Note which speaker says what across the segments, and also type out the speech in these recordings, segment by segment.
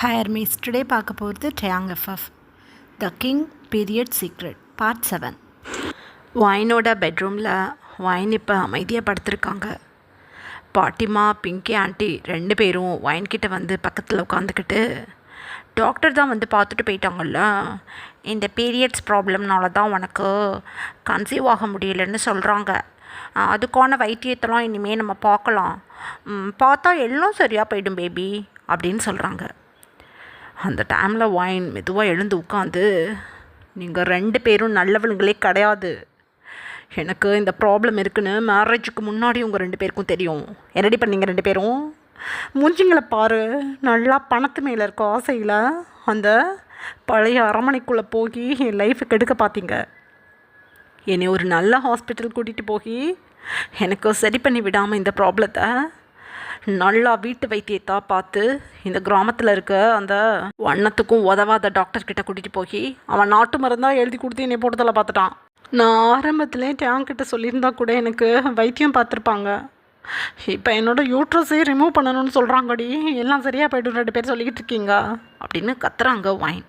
Speaker 1: Hi Hermes, today பார்க்க போகிறது Triang FF The King Period Secret Part 7. வைனோட பெட்ரூமில் wine இப்போ அமைதியாக படுத்திருக்காங்க. பாட்டிமா, பிங்கி ஆண்டி ரெண்டு பேரும் வைன்கிட்ட வந்து பக்கத்தில் உட்காந்துக்கிட்டு, டாக்டர் தான் வந்து பார்த்துட்டு போயிட்டாங்கல்ல, இந்த பீரியட்ஸ் ப்ராப்ளம்னால தான் உனக்கு கன்சீவ் ஆக முடியலன்னு சொல்கிறாங்க. அதுக்கான வைத்தியத்தெல்லாம் இனிமேல் நம்ம பார்க்கலாம், பார்த்தா எல்லாம் சரியாக போயிடும் பேபி அப்படின்னு சொல்கிறாங்க. அந்த டைமில் வைன் மெதுவாக எழுந்து உட்காந்து, நீங்கள் ரெண்டு பேரும் நல்லவளுங்களே கிடையாது, எனக்கு இந்த ப்ராப்ளம் இருக்குன்னு மேரேஜுக்கு முன்னாடி உங்கள் ரெண்டு பேருக்கும் தெரியும். என்னடி பண்ணீங்க ரெண்டு பேரும்? மூஞ்சிங்களை பாரு, நல்லா பணத்து மேலே இருக்க ஆசையில் அந்த பழைய அரமனைக்குள்ளே போய் என் லைஃபுக்கு எடுக்க பார்த்தீங்க. என்னை ஒரு நல்ல ஹாஸ்பிட்டல் கூட்டிகிட்டு போய் எனக்கு சரி பண்ணி விடாமல் இந்த ப்ராப்ளத்தை நல்லா வீட்டு வைத்தியத்தா பார்த்து இந்த கிராமத்தில் இருக்க அந்த வண்ணத்துக்கும் உதவாத டாக்டர்கிட்ட கூட்டிகிட்டு போய் அவன் நாட்டு மருந்தாக எழுதி கொடுத்து என்னை போட்டதில் பார்த்துட்டான். நான் ஆரம்பத்துலேயே டேங்கிட்ட சொல்லியிருந்தா கூட எனக்கு வைத்தியம் பார்த்துருப்பாங்க. இப்போ என்னோடய யூட்ரஸே ரிமூவ் பண்ணணும்னு சொல்கிறாங்கடி, எல்லாம் சரியாக போய்டும் ரெண்டு பேர் சொல்லிக்கிட்டு இருக்கீங்க அப்படின்னு கத்துறாங்க வைன்.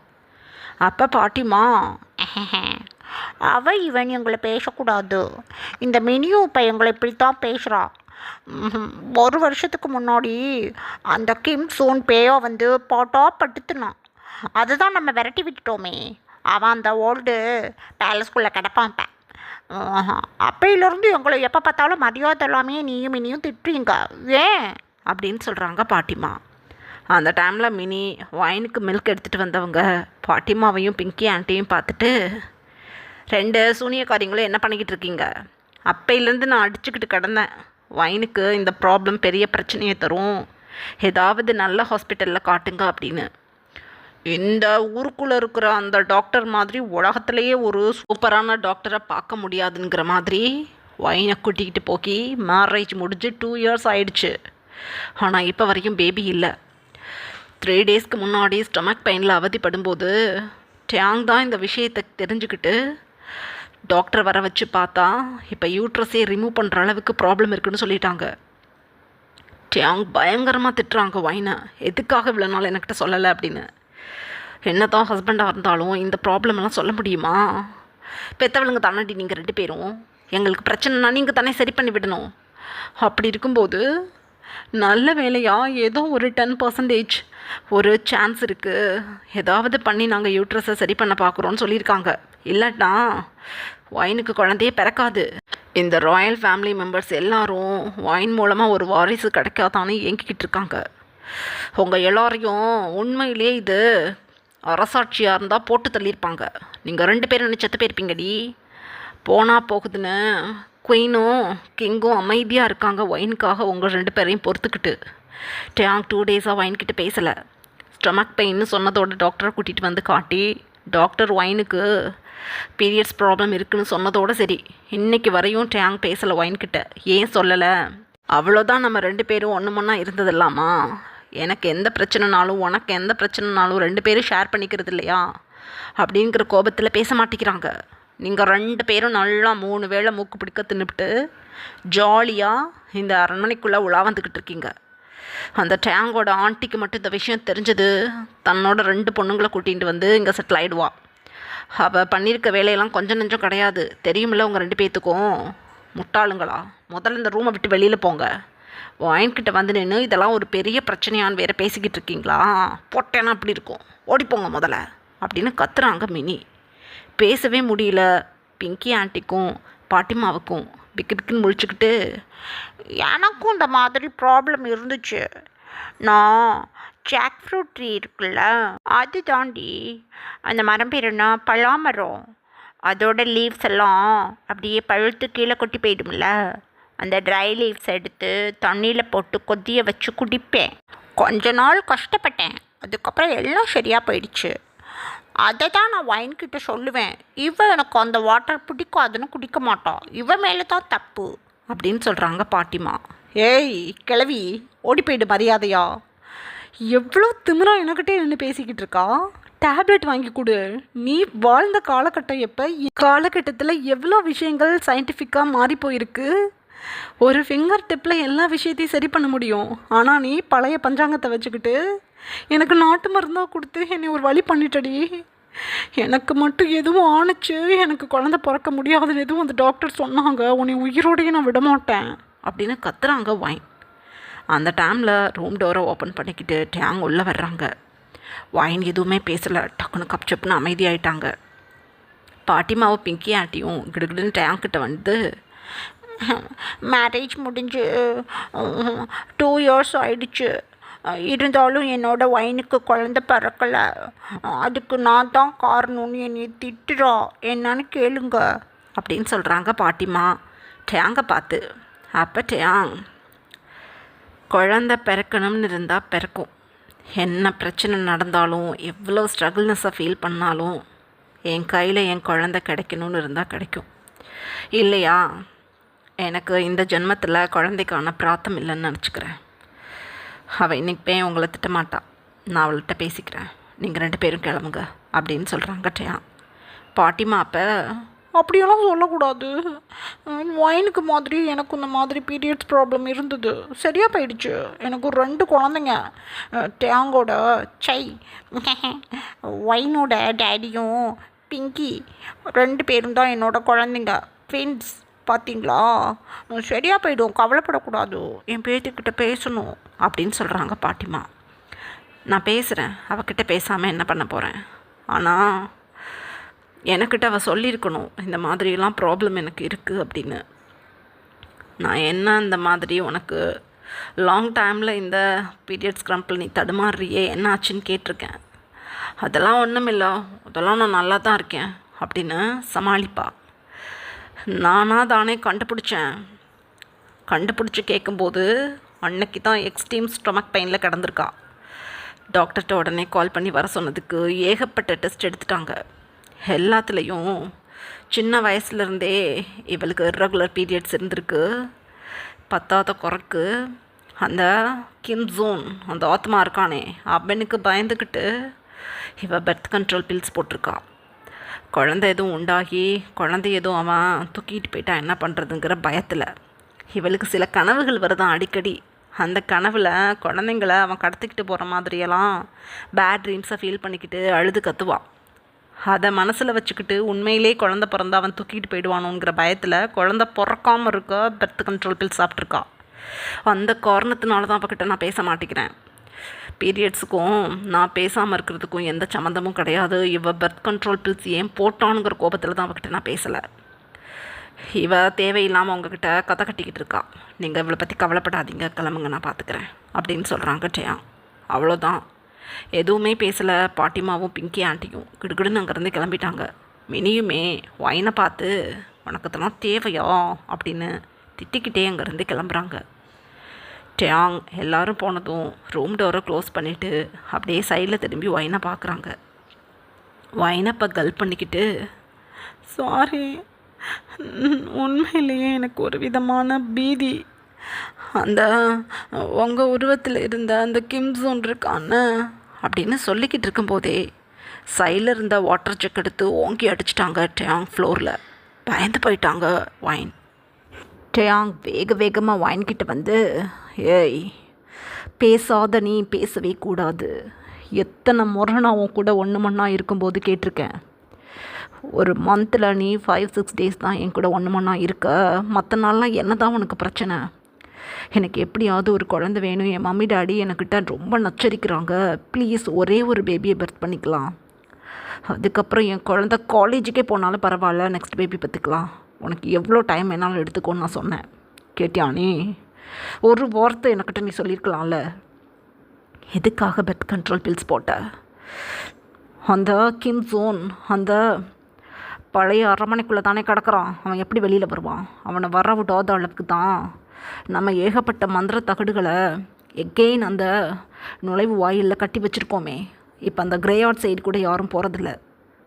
Speaker 1: அப்போ பாட்டிமா,
Speaker 2: அவ இவன் எங்களை பேசக்கூடாது, இந்த மினியும் இப்போ எங்களை இப்படித்தான் பேசுகிறா. ஒரு வருஷத்துக்கு முன்னாடி அந்த கிம் சோன் பேயோ வந்து பாட்டா படுத்துனான், அதுதான் நம்ம விரட்டி விட்டுட்டோமே. அவன் அந்த ஓல்டு பேலஸ்குள்ளே கிடப்பான். அப்பையிலேருந்து எங்களை எப்போ பார்த்தாலும் மரியாதை எல்லாமே நீயும் மினியும் திட்டுறீங்க ஏன்
Speaker 1: அப்படின்னு சொல்கிறாங்க பாட்டிமா. அந்த டைமில் மினி வைனுக்கு மில்க் எடுத்துகிட்டு வந்தவங்க பாட்டிமாவையும் பிங்கி ஆண்டியும் பார்த்துட்டு, ரெண்டு சூனியக்காரிங்களும் என்ன பண்ணிக்கிட்டு இருக்கீங்க? அப்பையிலேருந்து நான் அடிச்சுக்கிட்டு கிடந்தேன், வைனுக்கு இந்த ப்ராப்ளம் பெரிய பிரச்சனையை தரும், ஏதாவது நல்ல ஹாஸ்பிட்டலில் காட்டுங்க அப்படின்னு. இந்த ஊருக்குள்ளே இருக்கிற அந்த டாக்டர் மாதிரி உலகத்துலேயே ஒரு சூப்பரான டாக்டரை பார்க்க முடியாதுங்கிற மாதிரி வைனை கூட்டிக்கிட்டு போய் மேரேஜ் முடிஞ்சு 2 years ஆயிடுச்சு. ஆனால் இப்போ வரைக்கும் பேபி இல்லை. 3 daysக்கு முன்னாடி ஸ்டொமக் பெயினில் அவதிப்படும்போது டியாங் தான் இந்த விஷயத்தை தெரிஞ்சுக்கிட்டு டாக்டர் வர வச்சு பார்த்தா இப்போ யூட்ரஸே ரிமூவ் பண்ணுற அளவுக்கு ப்ராப்ளம் இருக்குதுன்னு சொல்லிட்டாங்க. டியாங் பயங்கரமாக திட்டுறாங்க வைனை, எதுக்காக இவ்வளோ நாள் என்கிட்ட சொல்லலை அப்படின்னு. என்ன தான் ஹஸ்பண்டாக இருந்தாலும் இந்த ப்ராப்ளமெல்லாம் சொல்ல முடியுமா? பெற்றவளுங்க தானடி நீங்கள் ரெண்டு பேரும், எங்களுக்கு பிரச்சனைனா நீங்கள் தானே சரி பண்ணி விடணும். அப்படி இருக்கும்போது நல்ல வேலையாக ஏதோ ஒரு 10% ஒரு சான்ஸ் இருக்குது, ஏதாவது பண்ணி நாங்கள் யூட்ரஸை சரி பண்ண பார்க்குறோன்னு சொல்லியிருக்காங்க. இல்லைன்னா வைனுக்கு குழந்தையே பிறக்காது. இந்த ராயல் ஃபேமிலி மெம்பர்ஸ் எல்லாரும் வைன் மூலமாக ஒரு வாரிசு கிடைக்காதான்னு ஏங்கிக்கிட்டு இருக்காங்க. உங்கள் எல்லாரையும் உண்மையிலே இது அரசாட்சியாக இருந்தால் போட்டு தள்ளியிருப்பாங்க. நீங்கள் ரெண்டு பேரும் இன்னும் செத்து போயிருப்பீங்கடி. போனால் போகுதுன்னு குயினும் கிங்கும் அமைதியாக இருக்காங்க வைனுக்காக உங்கள் ரெண்டு பேரையும் பொறுத்துக்கிட்டு. டியாங் 2 days வைன்கிட்ட பேசலை. ஸ்டொமக் பெயின்னு சொன்னதோட டாக்டரை கூட்டிகிட்டு வந்து காட்டி, டாக்டர் வைனுக்கு பீரியட்ஸ் ப்ராப்ளம் இருக்குதுன்னு சொன்னதோடு சரி. இன்றைக்கி வரையும் டியாங் பேசலை வைன்கிட்ட. ஏன் சொல்லலை? அவ்வளோதான், நம்ம ரெண்டு பேரும் ஒன்று மொன்னா இருந்ததில்லாமா? எனக்கு எந்த பிரச்சனைனாலும் உனக்கு எந்த பிரச்சனைனாலும் ரெண்டு பேரும் ஷேர் பண்ணிக்கிறது இல்லையா அப்படிங்கிற கோபத்தில் பேச மாட்டேங்கிறாங்க. நீங்கள் ரெண்டு பேரும் நல்லா 3 வேளை மூக்கு பிடிக்க தின்னுபிட்டு ஜாலியாக இந்த அரண்மனைக்குள்ளே உலா வந்துக்கிட்டு இருக்கீங்க. அந்த டேங்கோட ஆண்டிக்கு மட்டும் இந்த விஷயம் தெரிஞ்சது, தன்னோட 2 பொண்ணுங்களை கூட்டிகிட்டு வந்து இங்கே செட்டில் ஆகிடுவா. அவள் பண்ணியிருக்க வேலையெல்லாம் கொஞ்சம் நெஞ்சம் கிடையாது, தெரியுமில்ல உங்கள் ரெண்டு பேர்த்துக்கும். முட்டாளுங்களா, முதல்ல இந்த ரூமை விட்டு வெளியில் போங்க. வைன்கிட்ட வந்து நின்று இதெல்லாம் ஒரு பெரிய பிரச்சனையான்னு வேறு பேசிக்கிட்டு இருக்கீங்களா? போட்டேன்னா அப்படி இருக்கும், ஓடிப்போங்க முதல்ல அப்படின்னு கத்துறாங்க மினி. பேசவே முடியல பிங்கி ஆண்டிக்கும் பாட்டிமாவுக்கும். பிக்கு பிக்குன்னு முழிச்சுக்கிட்டு,
Speaker 2: எனக்கும் இந்த மாதிரி ப்ராப்ளம் இருந்துச்சு. நான் ஜாக் ஃப்ரூட் ட்ரீ இருக்குல்ல, அது தாண்டி அந்த மரம் பேர் என்ன, பலாமரம், அதோட லீவ்ஸ் எல்லாம் அப்படியே பழுத்து கீழே கொட்டி போயிடும்ல, அந்த ட்ரை லீவ்ஸ் எடுத்து தண்ணியில் போட்டு கொதிய வச்சு குடிப்பேன். கொஞ்ச நாள் கஷ்டப்பட்டேன், அதுக்கப்புறம் எல்லாம் சரியாக போயிடுச்சு. அதை தான் நான் வைன்கிட்ட சொல்லுவேன். இவன் எனக்கு அந்த வாட்டர் பிடிக்காதுன்னு குடிக்க மாட்டான், இவன் மேலே தான் தப்பு
Speaker 1: அப்படின்னு சொல்கிறாங்க பாட்டிமா. ஏய் கிளவி, ஓடி போயிடு மரியாதையா. எவ்வளோ திமிரா எனக்கிட்டே நின்று பேசிக்கிட்டு இருக்கா. டேப்லெட் வாங்கி கொடு. நீ வாழ்ந்த காலகட்டம் எப்போ, காலகட்டத்தில் எவ்வளோ விஷயங்கள் சயின்டிஃபிக்காக மாறி போயிருக்கு. ஒரு ஃபிங்கர் டிப்பில் எல்லா விஷயத்தையும் சரி பண்ண முடியும். ஆனால் நீ பழைய பஞ்சாங்கத்தை வச்சுக்கிட்டு எனக்கு நாட்டு மருந்தாக கொடுத்து என்னை ஒரு வழி பண்ணிட்டடி. எனக்கு மட்டும் எதுவும் ஆணுச்சு, எனக்கு குழந்த பிறக்க முடியாதுன்னு எதுவும் அந்த டாக்டர் சொன்னாங்க, உன்னை உயிரோடையே நான் விட மாட்டேன் அப்படின்னு கத்துறாங்க வைன். அந்த டைமில் ரூம் டோரை ஓப்பன் பண்ணிக்கிட்டு டேங் உள்ளே வர்றாங்க. வைன் எதுவுமே பேசலை, டக்குன்னு கப்சப்புன்னு அமைதியாயிட்டாங்க. பாட்டிமாவும் பிங்கி ஆண்டியும் கிடுகிடுன்னு டேங்கிட்ட வந்து,
Speaker 2: மேரேஜ் முடிஞ்சு 2 இயர்ஸ் ஆயிடுச்சு. இருந்தாலும் என்னோட ஒய்னுக்கு குழந்த பிறக்கலை. அதுக்கு நான் தான் காரணம்னு என்னை திட்டுறா, என்னன்னு கேளுங்க
Speaker 1: அப்படின்னு சொல்கிறாங்க பாட்டிமா டேங்கை பார்த்து. அப்போ டேங், குழந்த பிறக்கணும்னு இருந்தால் பிறக்கும். என்ன பிரச்சனை நடந்தாலும் எவ்வளோ ஸ்ட்ரகிள்னஸை ஃபீல் பண்ணாலும் என் கையில் என் குழந்த கிடைக்கணும்னு இருந்தால் கிடைக்கும். இல்லையா, எனக்கு இந்த ஜென்மத்தில் குழந்தைக்கான பிராத்தம் இல்லைன்னு நினச்சிக்கிறேன். அவள் இன்னைக்கு உங்களை திட்டமாட்டா, நான் அவள்கிட்ட பேசிக்கிறேன், நீங்கள் 2 பேரும் கிளம்புங்க அப்படின்னு சொல்கிறாங்க டேங். பாட்டிமா அப்போ,
Speaker 2: அப்படியெல்லாம் சொல்லக்கூடாது. ஒயினுக்கு மாதிரி எனக்கு இந்த மாதிரி பீரியட்ஸ் ப்ராப்ளம் இருந்தது, சரியாக போயிடுச்சு. எனக்கு 2 குழந்தைங்க. டேங்கோட ஒயினோட டேடியும் பிங்கி 2 பேரும் தான் என்னோட குழந்தைங்க, ட்வின்ஸ். பார்த்தீங்களா, சரியாக போயிடும், கவலைப்படக்கூடாது, என் பேத்திக்கிட்ட பேசணும்
Speaker 1: அப்படின்னு சொல்கிறாங்க பாட்டிமா. நான் பேசுகிறேன், அவகிட்ட பேசாமல் என்ன பண்ண போகிறேன்? ஆனால் எனக்கிட்ட அவள் சொல்லியிருக்கணும், இந்த மாதிரிலாம் ப்ராப்ளம் எனக்கு இருக்குது அப்படின்னு. நான் என்ன இந்த மாதிரி உனக்கு லாங் டைமில் இந்த பீரியட்ஸ் க்ரம்பில் நீ தடுமாறுறியே, என்ன ஆச்சுன்னு கேட்டிருக்கேன். அதெல்லாம் ஒன்றுமில்லை, அதெல்லாம் நான் நல்லா தான் இருக்கேன் அப்படின்னு சமாளிப்பா. நானாக தானே கண்டுபிடிச்சி கேட்கும்போது அன்னைக்கு தான் எக்ஸ்ட்ரீம் ஸ்டொமக் பெயினில் கிடந்திருக்கா. டாக்டர்கிட்ட உடனே கால் பண்ணி வர சொன்னதுக்கு ஏகப்பட்ட டெஸ்ட் எடுத்துட்டாங்க. எல்லாத்துலேயும் சின்ன வயசுலேருந்தே இவளுக்கு இர்ரெகுலர் பீரியட்ஸ் இருந்திருக்கு. 10வது குறைக்கு அந்த கிம் ஜோன், அந்த ஆத்மா இருக்கானே, அவனுக்கு பயந்துக்கிட்டு இவள் பர்த் கண்ட்ரோல் பில்ஸ் போட்டிருக்கா. குழந்தை எதுவும் உண்டாகி குழந்தை எதுவும் அவன் தூக்கிட்டு போயிட்டா என்ன பண்ணுறதுங்கிற பயத்தில் இவளுக்கு சில கனவுகள் வருதான் அடிக்கடி. அந்த கனவில் குழந்தைங்கள அவன் கடத்திக்கிட்டு போகிற மாதிரியெல்லாம் பேட் ட்ரீம்ஸை ஃபீல் பண்ணிக்கிட்டு அழுது கத்துவான். அதை மனசில் வச்சுக்கிட்டு உண்மையிலே குழந்த பிறந்தா அவன் தூக்கிட்டு போயிடுவானுங்கிற பயத்தில் குழந்த பிறக்காமல் இருக்க பர்த் கண்ட்ரோல் பில் சாப்பிட்ருக்கா. அந்த காரணத்தினால தான் அவகிட்ட நான் பேச மாட்டேங்கிறேன். பீரியட்ஸுக்கும் நான் பேசாமல் இருக்கிறதுக்கும் எந்த சம்மந்தமும் கிடையாது. இவள் பர்த் கண்ட்ரோல் பில்ஸ் ஏன் போட்டானுங்கிற கோபத்தில் தான் அவகிட்ட நான் பேசலை. இவள் தேவையில்லாமல் உங்ககிட்ட கதை கட்டிக்கிட்டு இருக்கா. நீங்கள் இவளை பற்றி கவலைப்படாதீங்க, கிளம்புங்க, நான் பார்த்துக்கிறேன் அப்படின்னு சொல்கிறாங்க டேங். அவ்வளோதான், எதுவுமே பேசலை. பாட்டிமாவும் பிங்கி ஆண்டியும் கிடுகிடுன்னு அங்கேருந்து கிளம்பிட்டாங்க. மினியுமே ஒயினை பார்த்து, உனக்கு இதெல்லாம் தேவையா அப்படின்னு திட்டிக்கிட்டே அங்கேருந்து கிளம்புறாங்க. டேங் எல்லோரும் போனதும் ரூம் டோரை க்ளோஸ் பண்ணிவிட்டு அப்படியே சைடில் திரும்பி ஒயினை பார்க்குறாங்க. ஒயினை இப்போ கல்ப் பண்ணிக்கிட்டு, சாரி, உண்மையிலேயே எனக்கு ஒரு விதமான பீதி. அந்த உங்கள் உருவத்தில் இருந்த அந்த கிம் ஜோன் இருக்கான்னு அப்படின்னு சொல்லிக்கிட்டு இருக்கும்போதே சைடில் இருந்த வாட்டர் ஜக் எடுத்து ஓங்கி அடிச்சிட்டாங்க டேங் ஃப்ளோரில். பயந்து போயிட்டாங்க ஒயின். டேங் வேகமாக ஒயின்கிட்ட வந்து, ஏய், பேசாத நீ பேசவே கூடாது. எத்தனை முறை நான் உன் கூட 1 மணி இருக்கும்போது கேட்டிருக்கேன். ஒரு மந்தில் நீ 5-6 டேஸ் தான் என் கூட 1 மணி இருக்க, மற்ற நாள்லாம் என்ன தான் உனக்கு பிரச்சனை? எனக்கு எப்படியாவது ஒரு குழந்தை வேணும். என் மம்மி டாடி எனக்கிட்ட ரொம்ப நச்சரிக்கிறாங்க. ப்ளீஸ் ஒரே ஒரு பேபியை பர்த் பண்ணிக்கலாம். அதுக்கப்புறம் என் குழந்தை காலேஜுக்கே போனாலும் பரவாயில்ல, நெக்ஸ்ட் பேபி பார்த்துக்கலாம். உனக்கு எவ்வளோ டைம் வேணாலும் எடுத்துக்கோன்னு நான் சொன்னேன். கேட்டியானே? ஒரு வார்த்தை எனக்கிட்ட நீ சொல்லியிருக்கலாம்ல. எதுக்காக பர்த் கண்ட்ரோல் பில்ஸ் போட்ட? அந்த கிம் ஜோன் அந்த பழைய அரண்மனைக்குள்ளே தானே கிடக்கிறான். அவன் எப்படி வெளியில் வருவான்? அவனை வர விடாத அளவுக்கு தான் நம்ம ஏகப்பட்ட மந்திர தகடுகளை எகெயின் அந்த நுழைவு வாயிலில் கட்டி வச்சுருக்கோமே. இப்போ அந்த கிரேயார்ட் சைடு கூட யாரும் போகிறதில்ல.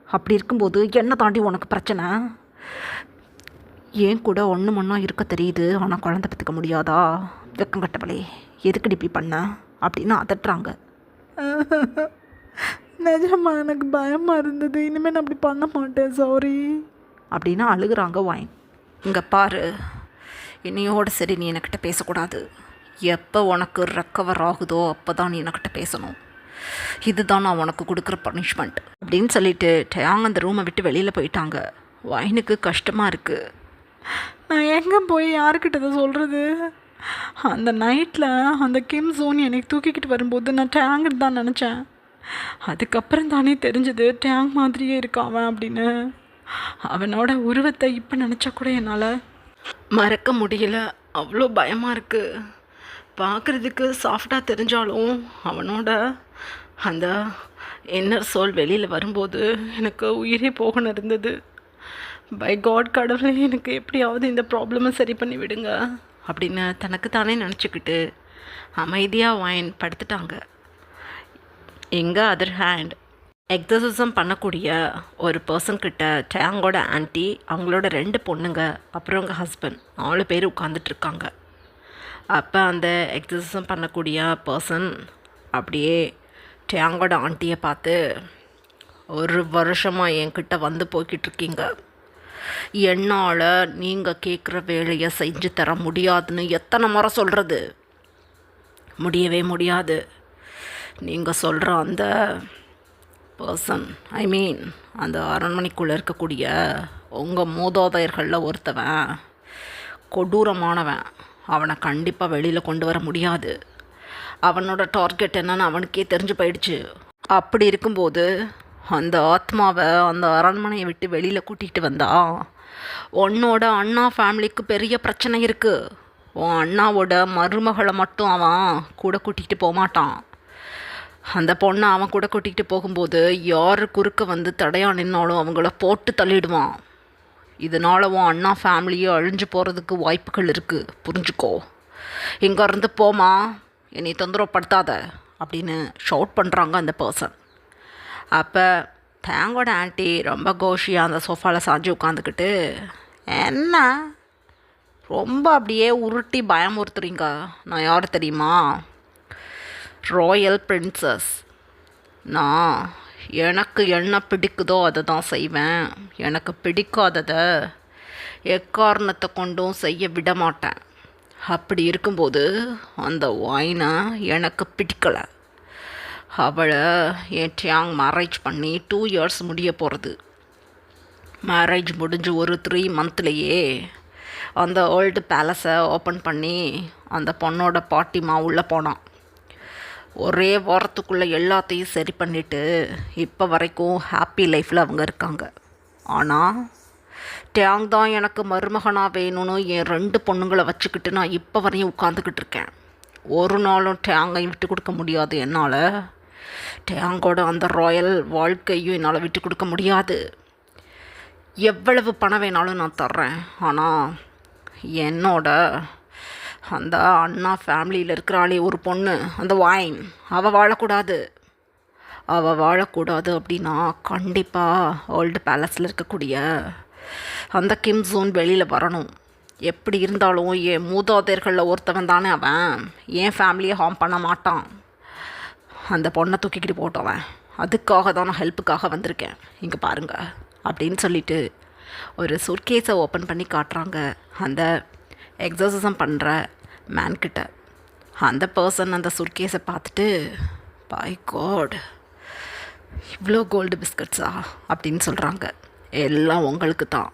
Speaker 1: அப்படி இருக்கும்போது என்ன தாண்டி உனக்கு பிரச்சனை? ஏன் கூட 1 மணி இருக்க தெரியுது, ஆனால் குழந்தை பெற்றுக்க முடியாதா? வெக்கம் கட்டவளே, எதுக்கடி இப்படி பண்ண அப்படின்னு அதட்டுறாங்க.
Speaker 2: நிஜமா எனக்கு பயமாக இருந்தது, இனிமேல் நான் அப்படி பண்ண மாட்டேன், சாரி
Speaker 1: அப்படின்னு அழுகுறாங்க ஒயின். இங்கே பாரு, இன்னையோடு சரி நீ என்கிட்ட பேசக்கூடாது. எப்போ உனக்கு ரெக்கவர் ஆகுதோ அப்போ தான் நீ என்கிட்ட பேசணும். இதுதான் நான் உனக்கு கொடுக்குற பனிஷ்மெண்ட் அப்படின்னு சொல்லிட்டு டயாங் அந்த ரூமை விட்டு வெளியில் போயிட்டாங்க. வைனுக்கு கஷ்டமாக இருக்குது. நான் எங்கே போய் யாருக்கிட்ட இதை சொல்கிறது? அந்த நைட்டில் அந்த கிம் ஜோன் என்னை தூக்கிக்கிட்டு வரும்போது நான் டேங்குன்னு தான் நினச்சேன். அதுக்கப்புறம் தானே தெரிஞ்சது டேங் மாதிரியே இருக்கான் அவன் அப்படின்னு. அவனோட உருவத்தை இப்போ நினச்சா கூட என்னால் மறக்க முடியல. அவ்வளோ பயமாக இருக்குது. பார்க்குறதுக்கு சாஃப்டாக தெரிஞ்சாலும் அவனோட அந்த இன்னர் சோல் வெளியில் வரும்போது எனக்கு உயிரே போகணும் இருந்தது. பை காட், கடவுளே எனக்கு எப்படியாவது இந்த ப்ராப்ளமை சரி பண்ணி விடுங்க அப்படின்னு தனக்கு தானே நினச்சிக்கிட்டு அமைதியாக வைன் படுத்துட்டாங்க. எங்கே அதர் ஹேண்ட் எக்ஸசைஸம் பண்ணக்கூடிய ஒரு பர்சன்கிட்ட டேங்கோட ஆன்ட்டி, அவங்களோட 2 பொண்ணுங்க, அப்புறம் அவங்க ஹஸ்பண்ட் 4 பேர் உட்காந்துட்ருக்காங்க. அப்போ அந்த எக்ஸசைஸம் பண்ணக்கூடிய பர்சன் அப்படியே டேங்கோட ஆண்டியை பார்த்து, 1 வருஷமாக என்கிட்ட வந்து போய்கிட்டு இருக்கீங்க, என்னால் நீங்கள் கேட்குற வேலையை செஞ்சு தர முடியாதுன்னு எத்தனை முறை சொல்கிறது? முடியவே முடியாது. நீங்கள் சொல்கிற அந்த பர்சன், ஐ மீன் அந்த அரண்மனைக்குள்ளே இருக்கக்கூடிய உங்கள் மூதாதையர்களில் ஒருத்தவன் கொடூரமானவன். அவனை கண்டிப்பாக வெளியில் கொண்டு வர முடியாது. அவனோட டார்கெட் என்னன்னு அவனுக்கே தெரிஞ்சு போயிடுச்சு. அப்படி இருக்கும்போது அந்த ஆத்மாவை அந்த அரண்மனையை விட்டு வெளியில் கூட்டிகிட்டு வந்தா உன்னோட அண்ணா ஃபேமிலிக்கு பெரிய பிரச்சனை இருக்குது. உன் அண்ணாவோட மருமகளை மட்டும் அவன் கூட கூட்டிகிட்டு போக மாட்டான். அந்த பொண்ணை அவன் கூட கூட்டிகிட்டு போகும்போது யார் குறுக்க வந்து தடையாக நின்னாலும் அவங்கள போட்டு தள்ளிடுவான். இதனால் உன் அண்ணா ஃபேமிலியை அழிஞ்சு போகிறதுக்கு வாய்ப்புகள் இருக்குது, புரிஞ்சுக்கோ. இங்கேருந்து போமா, என்னை தொந்தரவுப்படுத்தாத அப்படின்னு ஷவுட் பண்ணுறாங்க அந்த பர்சன். அப்போ டேங்கோட ஆன்ட்டி ரொம்ப கோஷியாக அந்த சோஃபாவில் சாஞ்சு உட்காந்துக்கிட்டு, என்ன ரொம்ப அப்படியே உருட்டி பயமுறுத்துறீங்க, நான் யார் தெரியுமா? Royal princess. நான் எனக்கு என்ன பிடிக்குதோ அதை தான் செய்வேன். எனக்கு பிடிக்காததை எக்காரணத்தை கொண்டும் செய்ய விட மாட்டேன். அப்படி இருக்கும்போது அந்த வைனை எனக்கு பிடிக்கலை. அவளை என் டேங் மேரேஜ் பண்ணி 2 இயர்ஸ் முடிய போகிறது. மேரேஜ் முடிஞ்சு ஒரு 3 மந்த்லேயே அந்த ஓல்டு பேலஸை ஓப்பன் பண்ணி அந்த பொண்ணோட பாட்டிமா உள்ளே போனான். ஒரே வாரத்துக்குள்ளே எல்லாத்தையும் சரி பண்ணிவிட்டு இப்போ வரைக்கும் ஹாப்பி லைஃப்பில் அவங்க இருக்காங்க. ஆனால் டேங் தான் எனக்கு மருமகனாக வேணும்னு என் 2 பொண்ணுங்களை வச்சுக்கிட்டு நான் இப்போ வரையும் உட்காந்துக்கிட்டு இருக்கேன். ஒரு நாளும் டேங்கையும் விட்டு கொடுக்க முடியாது என்னால். டேங்கோட அந்த ராயல் வாழ்க்கையும் என்னால் விட்டு கொடுக்க முடியாது. எவ்வளவு பணம் வேணாலும் நான் தர்றேன். ஆனால் என்னோட அந்த அண்ணா ஃபேமிலியில் இருக்கிறாளே ஒரு பொண்ணு, அந்த வைன், அவள் வாழக்கூடாது. அவள் வாழக்கூடாது அப்படின்னா கண்டிப்பாக ஓல்டு பேலஸில் இருக்கக்கூடிய அந்த கிம் ஜோன் வெளியில் வரணும். எப்படி இருந்தாலும் என் மூதாதையர்களில் ஒருத்தவன் தானே அவன். என் ஃபேமிலியை ஹார்ம் பண்ண மாட்டான். அந்த பொண்ணை தூக்கிக்கிட்டு போட்டவன். அதுக்காக தான் நான் ஹெல்ப்புக்காக வந்திருக்கேன். இங்கே பாருங்கள் அப்படின்னு சொல்லிட்டு ஒரு சூட்கேஸை ஓப்பன் பண்ணி காட்டுறாங்க அந்த எக்ஸசைஸம் பண்ணுற மேன்கிட்ட. அந்த பர்சன் அந்த சூட்கேஸை பார்த்துட்டு, பை காட், இவ்வளோ கோல்டு பிஸ்கட்ஸா அப்படின்னு சொல்கிறாங்க. எல்லாம் உங்களுக்கு தான்,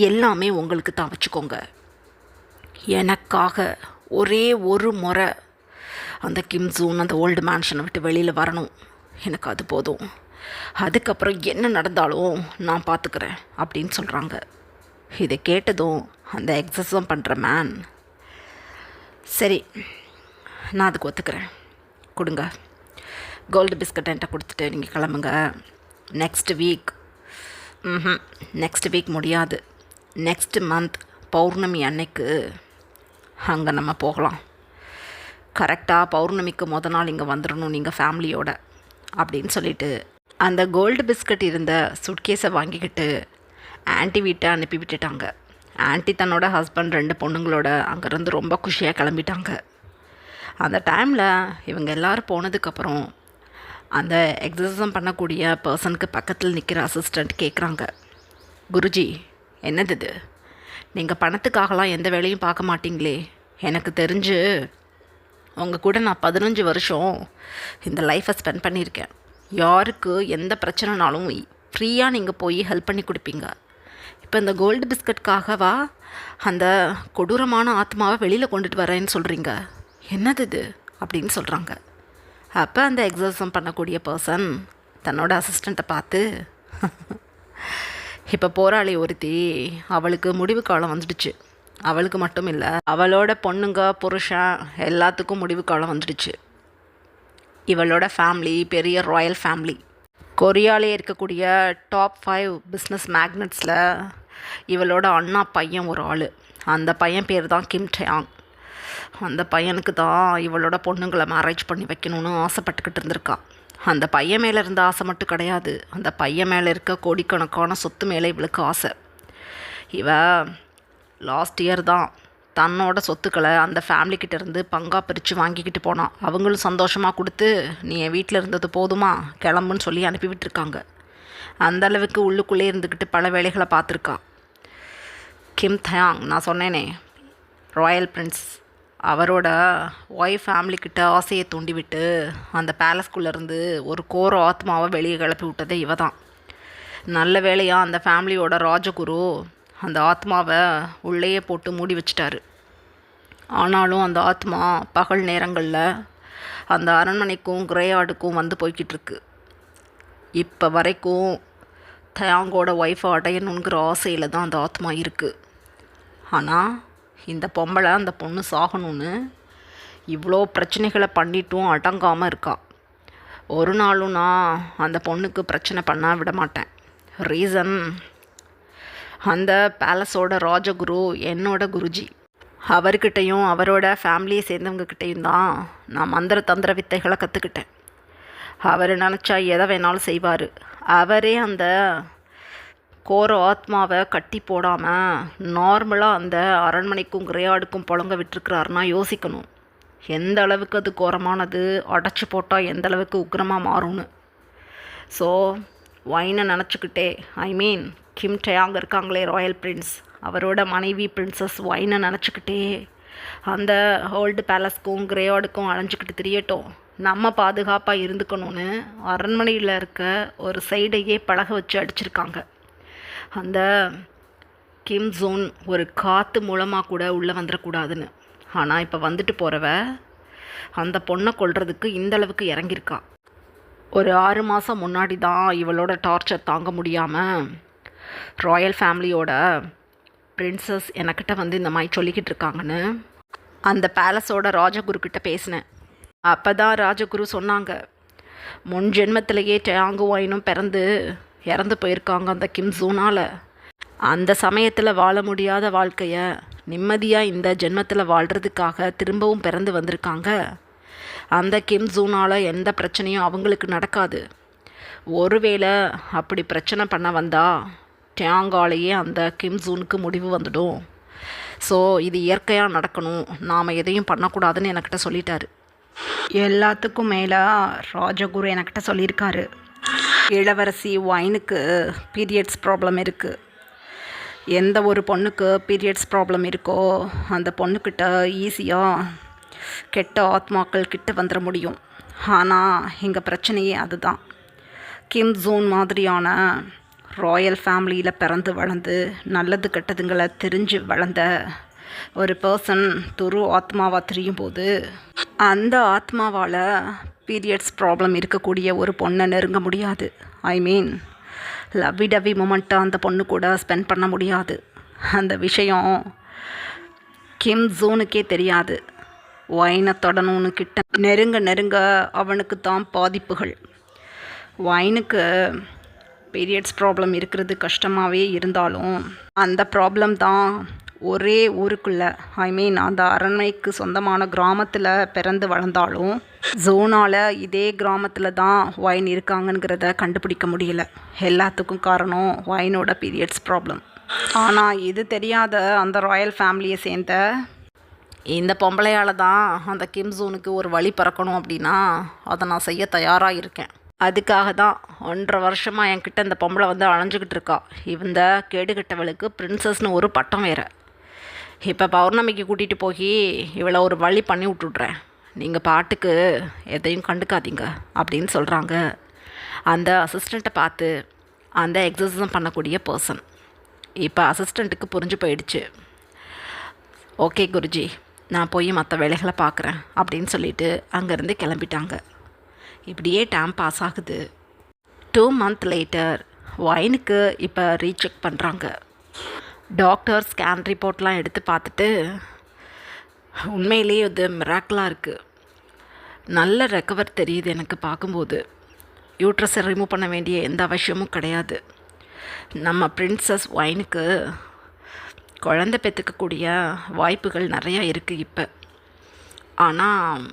Speaker 1: எல்லாமே உங்களுக்கு தான், வச்சுக்கோங்க. எனக்காக ஒரே ஒரு முறை அந்த கிம் ஜூன் அந்த ஓல்டு மேன்ஷனை விட்டு வெளியில் வரணும். எனக்கு அது போதும். அதுக்கப்புறம் என்ன நடந்தாலும் நான் பார்த்துக்கிறேன் அப்படின்னு சொல்கிறாங்க. இதை கேட்டதும் அந்த எக்ஸசைஸ் பண்ணுற மேன், சரி நான் அதுக்கு ஒத்துக்கிறேன், கொடுங்க கோல்டு பிஸ்கட் என்கிட்ட கொடுத்துட்டு நீங்கள் கிளம்புங்க. நெக்ஸ்ட் வீக் முடியாது, நெக்ஸ்ட் மந்த் பௌர்ணமி அன்னைக்கு அங்கே நம்ம போகலாம். கரெக்டாக பௌர்ணமிக்கு மொதல் நாள் இங்கே வந்துடணும் நீங்கள் ஃபேமிலியோட அப்படின்னு சொல்லிட்டு அந்த கோல்டு பிஸ்கட் இருந்த சுட்கேஸை வாங்கிக்கிட்டு ஆன்ட்டி வீட்டை அனுப்பி விட்டுட்டாங்க. ஆன்ட்டி தன்னோட ஹஸ்பண்ட் 2 பொண்ணுங்களோட அங்கேருந்து ரொம்ப குஷியாக கிளம்பிட்டாங்க. அந்த டைமில் இவங்க எல்லோரும் போனதுக்கப்புறம் அந்த எக்ஸசைஸ் பண்ணக்கூடிய பர்சனுக்கு பக்கத்தில் நிற்கிற அசிஸ்டண்ட் கேட்குறாங்க, குருஜி என்னது இது, நீங்கள் பணத்துக்காகலாம் எந்த வேலையும் பார்க்க மாட்டிங்களே, எனக்கு தெரிஞ்சு உங்கள் கூட நான் 15 வருஷம் இந்த லைஃப்பை ஸ்பெண்ட் பண்ணியிருக்கேன். யாருக்கு எந்த பிரச்சனைனாலும் ஃப்ரீயாக நீங்கள் போய் ஹெல்ப் பண்ணி கொடுப்பீங்க. இப்போ இந்த கோல்டு பிஸ்கட்காகவா அந்த கொடூரமான ஆத்மாவை வெளியில் கொண்டுட்டு வரேன்னு சொல்கிறீங்க? என்னது இது அப்படின்னு சொல்கிறாங்க. அப்போ அந்த எக்ஸர்சம் பண்ணக்கூடிய பர்சன் தன்னோட அசிஸ்டண்ட்டை பார்த்து, இப்போ போராளி ஒருத்தி, அவளுக்கு முடிவு காலம் வந்துடுச்சு. அவளுக்கு மட்டும் இல்லை, அவளோட பொண்ணுங்க புருஷன் எல்லாத்துக்கும் முடிவு காலம் வந்துடுச்சு. இவளோட ஃபேமிலி பெரிய ராயல் ஃபேமிலி. கொரியாலே இருக்கக்கூடிய டாப் 5 பிஸ்னஸ் மேக்னட்ஸில் இவளோட அண்ணா பையன் ஒரு ஆள். அந்த பையன் பேர் தான் கிம் டயாங். அந்த பையனுக்கு தான் இவளோட பொண்ணுங்களை மேரேஜ் பண்ணி வைக்கணும்னு ஆசைப்பட்டுக்கிட்டு இருந்திருக்கா. அந்த பையன் மேலே இருந்த ஆசை மட்டும் கிடையாது, அந்த பையன் மேலே இருக்க கோடிக்கணக்கான சொத்து மேலே இவளுக்கு ஆசை. இவ லாஸ்ட் இயர் தான் தன்னோட சொத்துக்களை அந்த ஃபேமிலிக்கிட்ட இருந்து பங்காக பிரித்து வாங்கிக்கிட்டு போனான். அவங்களும் சந்தோஷமாக கொடுத்து, நீ என் வீட்டில் இருந்தது போதுமா, கிளம்புன்னு சொல்லி அனுப்பிவிட்டுருக்காங்க. அந்தளவுக்கு உள்ளுக்குள்ளே இருந்துக்கிட்டு பல வேலைகளை பார்த்துருக்கா. கிம் டயாங், நான் சொன்னேனே ராயல் பிரின்ஸ், அவரோட ஒய்ஃப் ஃபேமிலிக்கிட்ட ஆசையை தூண்டிவிட்டு அந்த பேலஸ்குள்ளேருந்து ஒரு கோர ஆத்மாவை வெளியே கிளப்பி விட்டதே இவ தான். நல்ல வேலையாக அந்த ஃபேமிலியோட ராஜகுரு அந்த ஆத்மாவை உள்ளேயே போட்டு மூடி வச்சிட்டாரு. ஆனாலும் அந்த ஆத்மா பகல் நேரங்களில் அந்த அரண்மனைக்கும் கிரேயார்டுக்கும் வந்து போய்கிட்டு இருக்கு. இப்போ வரைக்கும் தயாங்கோட ஒய்ஃபை அடையணுங்கிற ஆசையில் தான் அந்த ஆத்மா இருக்குது. ஆனால் இந்த பொம்பளை அந்த பொண்ணு சாகணும்னு இவ்வளோ பிரச்சனைகளை பண்ணிட்டும் அடங்காமல் இருக்கா. ஒரு நாளும் நான் அந்த பொண்ணுக்கு பிரச்சனை பண்ண விட மாட்டேன். ரீசன், அந்த பேலஸோட ராஜகுரு என்னோட குருஜி. அவர்கிட்டையும் அவரோட ஃபேமிலியை சேர்ந்தவங்கக்கிட்டையும் தான் நான் மந்திர தந்திர வித்தைகளை கற்றுக்கிட்டேன். அவர் நினச்சா எதை வேணாலும் செய்வார். அவரே அந்த கோர ஆத்மாவை கட்டி போடாமல் நார்மலாக அந்த அரண்மனைக்கும் கிரேயார்டுக்கும் புழங்க விட்டுருக்கிறாருன்னா யோசிக்கணும், எந்த அளவுக்கு அது கோரமானது, அடைச்சி போட்டால் எந்த அளவுக்கு உக்கிரமாக மாறும்னு. ஸோ வைனை நினச்சிக்கிட்டே, கிம் டயாங் இருக்காங்களே ராயல் பிரின்ஸ், அவரோட மனைவி பிரின்சஸ் வைனை நினச்சிக்கிட்டே அந்த ஓல்டு பேலஸ்க்கும் கிரேயார்டுக்கும் அலைஞ்சிக்கிட்டு திரியட்டும், நம்ம பாதுகாப்பாக இருந்துக்கணும்னு அரண்மனையில் இருக்க ஒரு சைடையே பழக வச்சு அடிச்சிருக்காங்க. அந்த கிம் ஜோன் ஒரு காற்று மூலமாக கூட உள்ளே வந்துடக்கூடாதுன்னு. ஆனால் இப்போ வந்துட்டு போகிறவ அந்த பொண்ணை கொல்றதுக்கு இந்தளவுக்கு இறங்கியிருக்கா. ஒரு 6 மாதம் முன்னாடி தான் இவளோட டார்ச்சர் தாங்க முடியாமல் ராயல் ஃபேமிலியோட பிரின்சஸ் எனக்கிட்ட வந்து இந்த மாதிரி சொல்லிக்கிட்டு இருக்காங்கன்னு அந்த பேலஸோட ராஜகுரு கிட்ட பேசினேன். அப்போ தான் ராஜகுரு சொன்னாங்க, முன் ஜென்மத்திலேயே டயாங்கு வைனும் இறந்து போயிருக்காங்க அந்த கிம் ஜூனால். அந்த சமயத்தில் வாழ முடியாத வாழ்க்கையை நிம்மதியாக இந்த ஜென்மத்தில் வாழ்கிறதுக்காக திரும்பவும் பிறந்து வந்திருக்காங்க. அந்த கிம் ஜூனால் எந்த பிரச்சனையும் அவங்களுக்கு நடக்காது. ஒருவேளை அப்படி பிரச்சனை பண்ண வந்தால் டயாங்காலேயே அந்த கிம் ஜூனுக்கு முடிவு வந்துடும். ஸோ இது இயற்கையாக நடக்கணும், நாம் எதையும் பண்ணக்கூடாதுன்னு என்கிட்ட சொல்லிட்டாரு. எல்லாத்துக்கும் மேலே ராஜகுரு என்கிட்ட சொல்லியிருக்காரு, இளவரசி வைனுக்கு பீரியட்ஸ் ப்ராப்ளம் இருக்குது. எந்த ஒரு பொண்ணுக்கு பீரியட்ஸ் ப்ராப்ளம் இருக்கோ அந்த பொண்ணுக்கிட்ட ஈஸியாக கெட்ட ஆத்மாக்கள் கிட்ட வந்துட முடியும். ஆனால் எங்கள் பிரச்சனையே அதுதான். கிம் ஜூன் மாதிரியான ராயல் ஃபேமிலியில் பிறந்து வளர்ந்து நல்லது கெட்டதுங்களை தெரிஞ்சு வளர்ந்த ஒரு பர்சன் துரு ஆத்மாவாக தெரியும் போது அந்த ஆத்மாவால் பீரியட்ஸ் ப்ராப்ளம் இருக்கக்கூடிய ஒரு பொண்ணை நெருங்க முடியாது. லவ்வி டவ்வி மொமெண்ட்டை அந்த பொண்ணு கூட ஸ்பெண்ட் பண்ண முடியாது. அந்த விஷயம் கிம் ஜூனுக்கே தெரியாது. வைனை தொடணும்னு கிட்ட நெருங்க அவனுக்கு தான் பாதிப்புகள். வைனுக்கு பீரியட்ஸ் ப்ராப்ளம் இருக்கிறது கஷ்டமாகவே இருந்தாலும் அந்த ப்ராப்ளம் தான் ஒரே ஊருக்குள்ளே அந்த அரண்மனைக்கு சொந்தமான கிராமத்தில் பிறந்து வளர்ந்தாலும் ஜோனால் இதே கிராமத்தில் தான் வைன் இருக்காங்கங்கிறத கண்டுபிடிக்க முடியல. எல்லாத்துக்கும் காரணம் வைனோட பீரியட்ஸ் ப்ராப்ளம். ஆனால் இது தெரியாத அந்த ராயல் ஃபேமிலியை சேர்ந்த இந்த பொம்பளையால் தான் அந்த கிம் ஜூனுக்கு ஒரு வழி பிறக்கணும் அப்படின்னா அதை நான் செய்ய தயாராக இருக்கேன். அதுக்காக தான் 1.5 வருஷமாக என்கிட்ட இந்த பொம்பளை வந்து அலைஞ்சிக்கிட்டு இருக்கா. இந்த கேடுகட்டவளுக்கு பிரின்சஸ்னு ஒரு பட்டம் வேறு. இப்போ பௌர்ணமிக்கு கூட்டிகிட்டு போய் இவளை ஒரு வழி பண்ணி விட்டுட்றேன். நீங்கள் பாட்டுக்கு எதையும் கண்டுக்காதீங்க அப்படின்னு சொல்கிறாங்க அந்த அசிஸ்டண்ட்டை பார்த்து அந்த எக்ஸசைஸ் பண்ணக்கூடிய பர்சன். இப்போ அசிஸ்டண்ட்டுக்கு புரிஞ்சு போயிடுச்சு. ஓகே குருஜி, நான் போய் மற்ற வேலைகளை பார்க்குறேன் அப்படின்னு சொல்லிட்டு அங்கேருந்து கிளம்பிட்டாங்க. இப்படியே டைம் பாஸ் ஆகுது. 2 months லேட்டர் ஒயினுக்கு இப்போ ரீசெக் பண்ணுறாங்க. டாக்டர் ஸ்கேன் ரிப்போர்ட்லாம் எடுத்து பார்த்துட்டு உண்மையிலேயே இது மிராக்கிளாக இருக்குது. நல்ல ரெக்கவர் தெரியுது எனக்கு பார்க்கும்போது. யூட்ரஸை ரிமூவ் பண்ண வேண்டிய எந்த அவசியமும் கிடையாது. நம்ம பிரின்சஸ் ஒயினுக்கு குழந்தை பெற்றுக்கக்கூடிய வாய்ப்புகள் நிறையா இருக்குது இப்போ. ஆனால்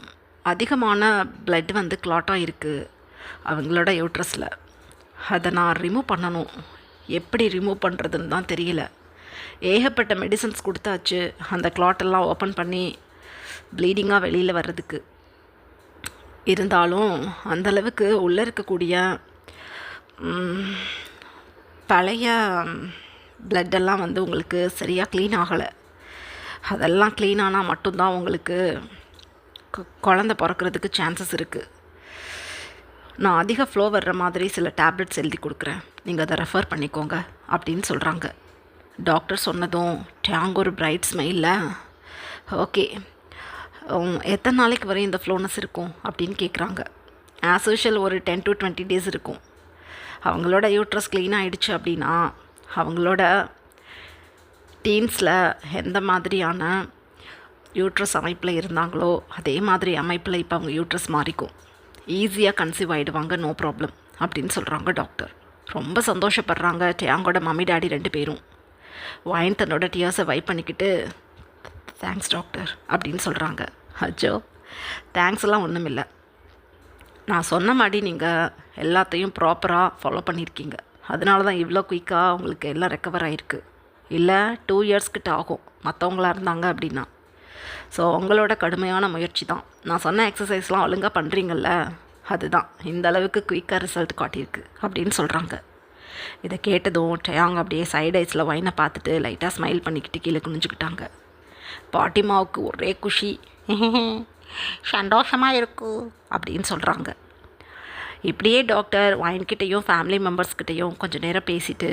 Speaker 1: அதிகமான பிளட் வந்து கிளாட்டாக இருக்குது அவங்களோட யூட்ரஸில். அதை நான் ரிமூவ் பண்ணணும். எப்படி ரிமூவ் பண்ணுறதுன்னு தான் தெரியல. ஏகப்பட்ட மெடிசன்ஸ் கொடுத்தாச்சு அந்த கிளாட்டெல்லாம் ஓப்பன் பண்ணி ப்ளீடிங்காக வெளியில் வர்றதுக்கு. இருந்தாலும் அந்தளவுக்கு உள்ளே இருக்கக்கூடிய பழைய பிளட்டெல்லாம் வந்து உங்களுக்கு சரியாக க்ளீன் ஆகலை. அதெல்லாம் க்ளீன் ஆனால் மட்டும்தான் உங்களுக்கு குழந்த பிறக்கிறதுக்கு சான்சஸ் இருக்குது. நான் அதிக ஃப்ளோ வர்ற மாதிரி சில டேப்லெட்ஸ் எழுதி கொடுக்குறேன், நீங்கள் அதை ரெஃபர் பண்ணிக்கோங்க அப்படின்னு சொல்கிறாங்க. டாக்டர் சொன்னதும் டேங் ஒரு பிரைட் ஸ்மைலில் ஓகே, எத்தனை நாளைக்கு வரை இந்த ஃப்ளோனஸ் இருக்கும் அப்படின்னு கேட்குறாங்க. ஆஸ் யூஷுவல் ஒரு 10 to 20 days இருக்கும். அவங்களோட யூட்ரஸ் க்ளீன் ஆகிடுச்சு அப்படின்னா அவங்களோட டீன்ஸில் எந்த மாதிரியான யூட்ரஸ் அமைப்பில் இருந்தாங்களோ அதே மாதிரி அமைப்பில் இப்போ அவங்க யூட்ரஸ் மாறிக்கும். ஈஸியாக கன்சீவ் ஆகிடுவாங்க, நோ ப்ராப்ளம் அப்படின்னு சொல்கிறாங்க டாக்டர். ரொம்ப சந்தோஷப்படுறாங்க டேங்கோட மம்மி டாடி 2 பேரும். ஒயின் தன்னோட டியர்ஸை வைப் பண்ணிக்கிட்டு தேங்க்ஸ் டாக்டர் அப்படின்னு சொல்கிறாங்க. அச்சோ, தேங்க்ஸ் எல்லாம் ஒன்றும் இல்லை. நான் சொன்ன மாதிரி நீங்கள் எல்லாத்தையும் ப்ராப்பராக ஃபாலோ பண்ணியிருக்கீங்க. அதனால தான் இவ்வளோ குயிக்காக உங்களுக்கு எல்லாம் ரெக்கவர் ஆகிருக்கு. இல்லை 2 years கிட்ட ஆகும் மற்றவங்களா இருந்தாங்க அப்படின்னா. ஸோ உங்களோட கடுமையான முயற்சி தான். நான் சொன்ன எக்ஸசைஸ்லாம் ஒழுங்காக பண்ணுறீங்கள்ல, அதுதான் இந்த அளவுக்கு குயிக்காக ரிசல்ட் காட்டியிருக்கு அப்படின்னு சொல்கிறாங்க. இதை கேட்டதும் டயாங் அப்படியே சைட் ஐஸில் ஒயினை பார்த்துட்டு லைட்டாக ஸ்மைல் பண்ணிக்கிட்டு கீழே குனிஞ்சுக்கிட்டாங்க. பாட்டிமாவுக்கு ஒரே குஷி.
Speaker 2: சந்தோஷமாக இருக்கு
Speaker 1: அப்படின்னு சொல்கிறாங்க. இப்படியே டாக்டர் ஒயின்கிட்டையும் ஃபேமிலி மெம்பர்ஸ்கிட்டையும் கொஞ்சம் நேரம் பேசிட்டு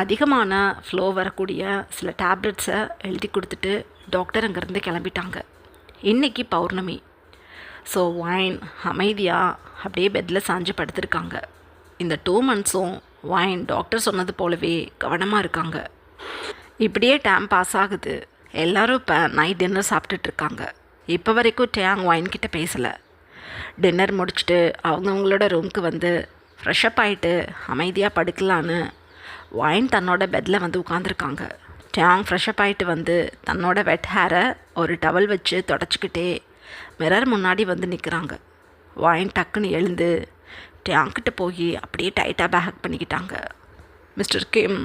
Speaker 1: அதிகமான ஃப்ளோ வரக்கூடிய சில டேப்லெட்ஸை எழுதி கொடுத்துட்டு டாக்டர் அங்கேருந்து கிளம்பிட்டாங்க. இன்றைக்கி பௌர்ணமி. ஸோ ஒயின் அமைதியாக அப்படியே பெட்டில் சாஞ்சு படுத்திருக்காங்க. இந்த 2 monthsம் ஒயின் டாக்டர் சொன்னது போலவே கவனமாக இருக்காங்க. இப்படியே டைம் பாஸ் ஆகுது. எல்லோரும் இப்போ நைட் டின்னர் சாப்பிட்டுட்ருக்காங்க. இப்போ வரைக்கும் டேங் ஒயின்கிட்ட பேசலை. டின்னர் முடிச்சுட்டு அவங்கவுங்களோட ரூமுக்கு வந்து ஃப்ரெஷ்அப் ஆகிட்டு அமைதியாக படுக்கலான்னு ஒயின் தன்னோட பெட்டில் வந்து உட்காந்துருக்காங்க. டேங் ஃப்ரெஷ்அப் ஆகிட்டு வந்து தன்னோட வெட் ஹேரை ஒரு டவல் வச்சு தொடச்சிக்கிட்டே மிரர் முன்னாடி வந்து நிற்கிறாங்க. ஒயின் டக்குன்னு எழுந்து டேங்கிட்ட போய் அப்படியே டைட்டாக பேக் பண்ணிக்கிட்டாங்க. Mister Kim,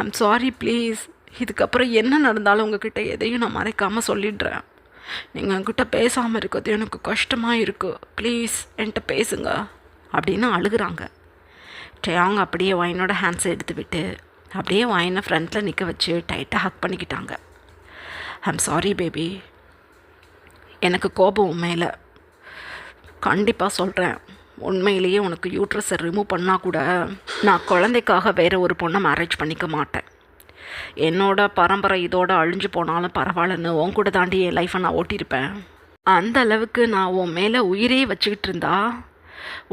Speaker 1: I'm sorry please. இதுக்கப்புறம் என்ன நடந்தாலும் உங்ககிட்ட எதையும் நான் மறைக்காமல் சொல்லிடுறேன். நீங்கள் என்கிட்ட பேசாமல் இருக்கிறது எனக்கு கஷ்டமாக இருக்குது. ப்ளீஸ் என்கிட்ட பேசுங்க அப்படின்னு அழுகுறாங்க. டயாங் அப்படியே ஒயினோட ஹேண்ட்ஸை எடுத்து விட்டு அப்படியே ஒயினை ஃப்ரண்ட்டில் நிற்க வச்சு டைட்டாக ஹக் பண்ணிக்கிட்டாங்க. I'm sorry baby. எனக்கு கோபம் உண்மையில். கண்டிப்பாக சொல்கிறேன், உண்மையிலேயே உனக்கு யூட்ரஸை ரிமூவ் பண்ணால் கூட நான் குழந்தைக்காக வேறு ஒரு பொண்ணை மேரேஜ் பண்ணிக்க மாட்டேன். என்னோட பரம்பரை இதோட அழிஞ்சு போனாலும் பரவாயில்லன்னு உன் கூட தாண்டி என் லைஃப்பை நான் ஓட்டியிருப்பேன். அந்த அளவுக்கு நான் உன் மேலே உயிரே வச்சுக்கிட்டு இருந்தா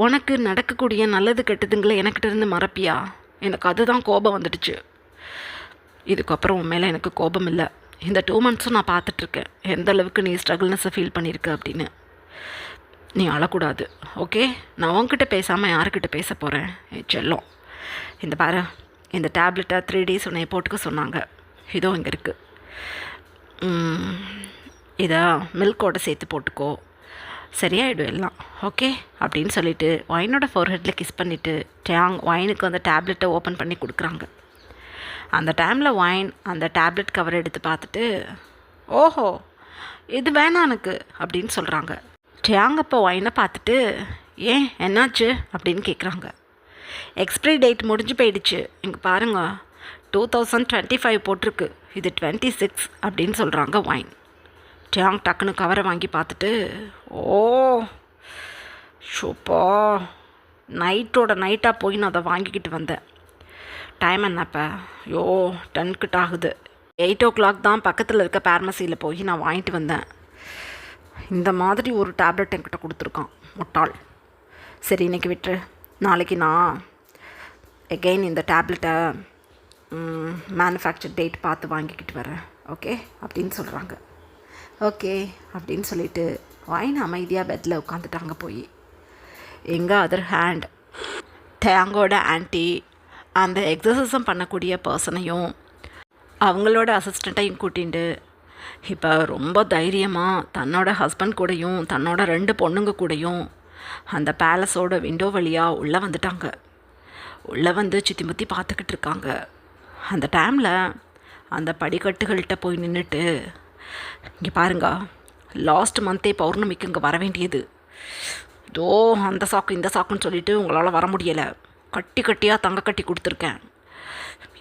Speaker 1: உனக்கு நடக்கக்கூடிய நல்லது கெட்டதுங்களை எனக்கிட்ட இருந்து மறப்பியா? எனக்கு அதுதான் கோபம் வந்துடுச்சு. இதுக்கப்புறம் உன் மேலே எனக்கு கோபம் இல்லை. இந்த 2 monthsம் நான் பார்த்துட்ருக்கேன் எந்த அளவுக்கு நீ ஸ்ட்ரகிள்னஸை ஃபீல் பண்ணியிருக்க அப்படின்னு. நீ அழக்கூடாது, ஓகே? நான் உன்கிட்ட பேசாமல் யாருக்கிட்ட பேச போகிறேன்? செல்லம், இந்த பாரு, இந்த டேப்லெட்டை 3 days உன்னை போட்டுக்க சொன்னாங்க. இதோ இங்கே இருக்குது. இதை மில்கோட சேர்த்து போட்டுக்கோ, சரியாயிடும் எல்லாம், ஓகே அப்படின்னு சொல்லிவிட்டு ஒயினோட ஃபோர்ஹெட்டில் கிஸ் பண்ணிவிட்டு டேங் ஒயினுக்கு அந்த டேப்லெட்டை ஓப்பன் பண்ணி கொடுக்குறாங்க. அந்த டைமில் ஒயின் அந்த டேப்லெட் கவர் எடுத்து பார்த்துட்டு ஓஹோ இது வேணாம் எனக்கு அப்படின்னு சொல்கிறாங்க. டேங் அப்போ ஒயினை பார்த்துட்டு ஏன் என்னாச்சு அப்படின்னு கேட்குறாங்க. எக்ஸ்பிரி டேட் முடிஞ்சு போயிடுச்சு, இங்கே பாருங்கள் 2025 போட்டிருக்கு, இது 26 அப்படின்னு சொல்கிறாங்க ஒயின். டேங் டக்குன்னு கவரை வாங்கி பார்த்துட்டு, ஓ ஷோப்பா, நைட்டோட நைட்டாக போய் நான் அதை வாங்கிக்கிட்டு வந்தேன். டைம் என்னப்பா? ஐயோ 10 கிட்ட ஆகுது. 8 o'clock தான் பக்கத்தில் இருக்க பார்மசியில் போய் நான் வாங்கிட்டு வந்தேன். இந்த மாதிரி ஒரு டேப்லெட் என்கிட்ட கொடுத்துருக்கான் முட்டாள். சரி இன்றைக்கி விட்டுரு, நாளைக்கு நான் எகெயின் இந்த டேப்லெட்டை மேனுஃபேக்சர் டேட் பார்த்து வாங்கிக்கிட்டு வரேன், ஓகே அப்படின்னு சொல்கிறாங்க. ஓகே அப்படின்னு சொல்லிட்டு வாயின் அமைதியாக பெட்டில் உட்காந்துட்டாங்க போய். எங்கள் அதர் ஹேண்ட் தேங்கோட ஆன்ட்டி அந்த எக்ஸசைஸும் பண்ணக்கூடிய பர்சனையும் அவங்களோட அசிஸ்டண்ட்டையும் கூட்டிகிட்டு இப்போ ரொம்ப தைரியமாக தன்னோட ஹஸ்பண்ட் கூடயும் தன்னோட 2 பொண்ணுங்க கூடயும் அந்த பேலஸோட விண்டோ வழியாக உள்ளே வந்துட்டாங்க. உள்ளே வந்து சுற்றி முற்றி பார்த்துக்கிட்டு இருக்காங்க. அந்த டைமில் அந்த படிக்கட்டுகள்கிட்ட போய் நின்றுட்டு, இங்கே பாருங்க, லாஸ்ட் மந்த்தே பௌர்ணமிக்கு இங்கே வர வேண்டியது, இதோ அந்த சாக்கு இந்த சாக்குன்னு சொல்லிவிட்டு உங்களால் வர முடியலை, கட்டி கட்டியாக தங்க கட்டி கொடுத்துருக்கேன்,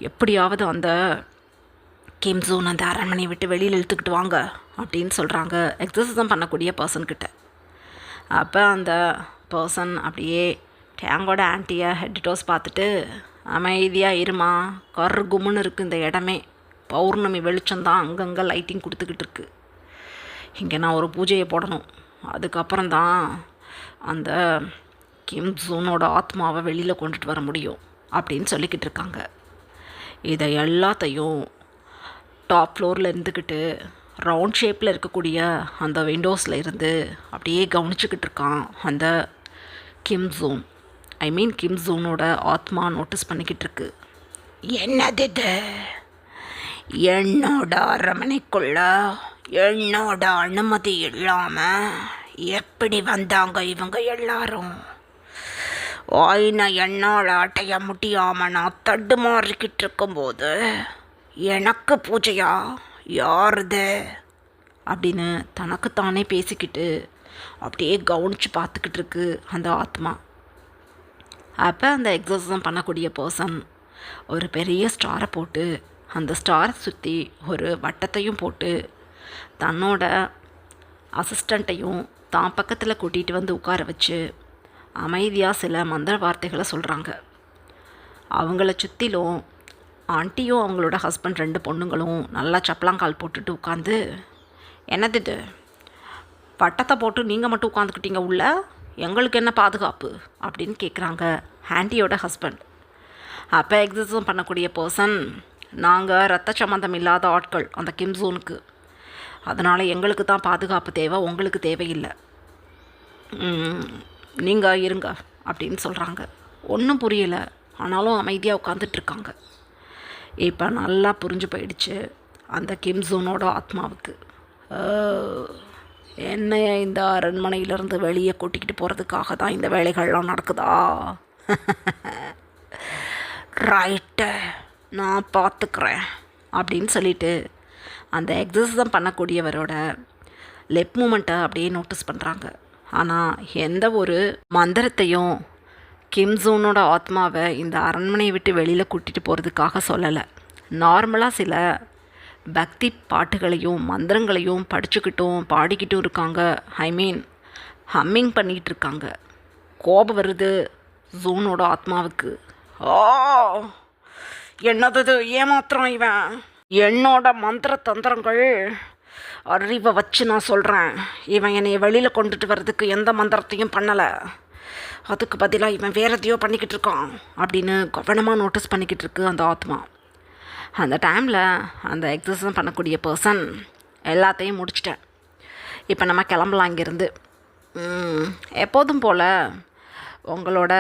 Speaker 1: எப்படியாவது அந்த கிம் ஜூன் அந்த அரண்மனையை விட்டு வெளியில் இழுத்துக்கிட்டு வாங்க அப்படின்னு சொல்கிறாங்க எக்ஸசைஸும் பண்ணக்கூடிய பர்சன்கிட்ட. அப்போ அந்த பர்சன் அப்படியே டேங்கோட ஆன்ட்டியை ஹெட் டோஸ் பார்த்துட்டு, அமைதியாக இருமா, கரு கும்முன்னு இருக்குது இந்த இடமே, பௌர்ணமி வெளிச்சம்தான் அங்கங்கே லைட்டிங் கொடுத்துக்கிட்டு இருக்கு, இங்கே நான் ஒரு பூஜையை போடணும், அதுக்கப்புறம் தான் அந்த கிம் ஜூனோட ஆத்மாவை வெளியில் கொண்டுட்டு வர முடியும் அப்படின்னு சொல்லிக்கிட்டு இருக்காங்க. இதை எல்லாத்தையும் டாப் ஃப்ளோரில் இருந்துக்கிட்டு ரவுண்ட் ஷேப்பில் இருக்கக்கூடிய அந்த விண்டோஸில் இருந்து அப்படியே கவனிச்சுக்கிட்டு இருக்கான் அந்த கிம் ஜூன். கிம் ஜூனோட ஆத்மா நோட்டீஸ் பண்ணிக்கிட்டு இருக்கு. என்னது இது? என்னோட அரண்மனைக்குள்ள என்னோட அனுமதி இல்லாமல் எப்படி வந்தாங்க இவங்க எல்லாரும்? ஆயின என்னால் அடைய முடியாமல் நான் தடுமாறிக்கிட்டு இருக்கும்போது எனக்கு பூஜையா? யாருது அப்படின்னு தனக்குத்தானே பேசிக்கிட்டு அப்படியே கவனித்து பார்த்துக்கிட்டு இருக்கு அந்த ஆத்மா. அப்போ அந்த எக்ஸசைஸ் பண்ணக்கூடிய பர்சன் ஒரு பெரிய ஸ்டாரை போட்டு அந்த ஸ்டாரை சுற்றி ஒரு வட்டத்தையும் போட்டு தன்னோட அசிஸ்டண்ட்டையும் தான் பக்கத்தில் கூட்டிகிட்டு வந்து உட்கார வச்சு அமைதியாக சில மந்திர வார்த்தைகளை சொல்கிறாங்க. அவங்கள சுற்றிலும் ஆண்டியும் அவங்களோட ஹஸ்பண்ட் 2 பொண்ணுங்களும் நல்லா சப்பலாங்கால் போட்டுட்டு உட்காந்து, என்னது இது, பட்டத்தை போட்டு நீங்கள் மட்டும் உட்காந்துக்கிட்டீங்க உள்ள, எங்களுக்கு என்ன பாதுகாப்பு அப்படின்னு கேட்குறாங்க ஆண்டியோட ஹஸ்பண்ட். அப்போ எக்ஸசைஸ் பண்ணக்கூடிய பர்சன், நாங்கள் ரத்த சம்மந்தம் இல்லாத ஆட்கள் அந்த கிம் ஜூனுக்கு, அதனால் எங்களுக்கு தான் பாதுகாப்பு தேவை, உங்களுக்கு தேவையில்லை, நீங்கள் இருங்க அப்படின்னு சொல்கிறாங்க. ஒன்றும் புரியலை, ஆனாலும் அமைதியாக உட்காந்துட்ருக்காங்க. இப்போ நல்லா புரிஞ்சு போயிடுச்சு அந்த கிம் ஜூனோட ஆத்மாவுக்கு. என்னைய இந்த அரண்மனையிலேருந்து வெளியே கூட்டிக்கிட்டு போகிறதுக்காக தான் இந்த வேலைகள்லாம் நடக்குதா? ரைட்டு, நான் பார்த்துக்கிறேன் அப்படின்னு சொல்லிட்டு அந்த எக்ஸசைஸ் பண்ணக்கூடியவரோட லெப் மூமெண்ட்டை அப்படியே நோட்டீஸ் பண்ணுறாங்க. ஆனால் எந்த ஒரு மந்திரத்தையும் கிம் ஜூனோட ஆத்மாவை இந்த அரண்மனையை விட்டு வெளியில் கூட்டிகிட்டு போகிறதுக்காக சொல்லலை. நார்மலாக சில பக்தி பாட்டுகளையும் மந்திரங்களையும் படிச்சுக்கிட்டும் பாடிக்கிட்டும் இருக்காங்க. ஹம்மிங் பண்ணிக்கிட்டு இருக்காங்க. கோபம் வருது ஜூனோட ஆத்மாவுக்கு. ஓ, என்னது ஏமாத்திரம் இவன், என்னோட மந்திர தந்திரங்கள் அறிவை வச்சு நான் சொல்கிறேன், இவன் என்னை வெளியில் கொண்டுட்டு வர்றதுக்கு எந்த மந்திரத்தையும் பண்ணலை, அதுக்கு பதிலாக இவன் வேறு எதையோ பண்ணிக்கிட்டு இருக்கான் அப்படின்னு கவனமாக நோட்டீஸ் பண்ணிக்கிட்டு இருக்கு அந்த ஆத்மா. அந்த டைமில் அந்த எக்ஸசைஸ் பண்ணக்கூடிய பர்சன், எல்லாத்தையும் முடிச்சிட்டேன், இப்போ நம்ம கிளம்பலாம் இங்கேருந்து. எப்போதும் போல் உங்களோட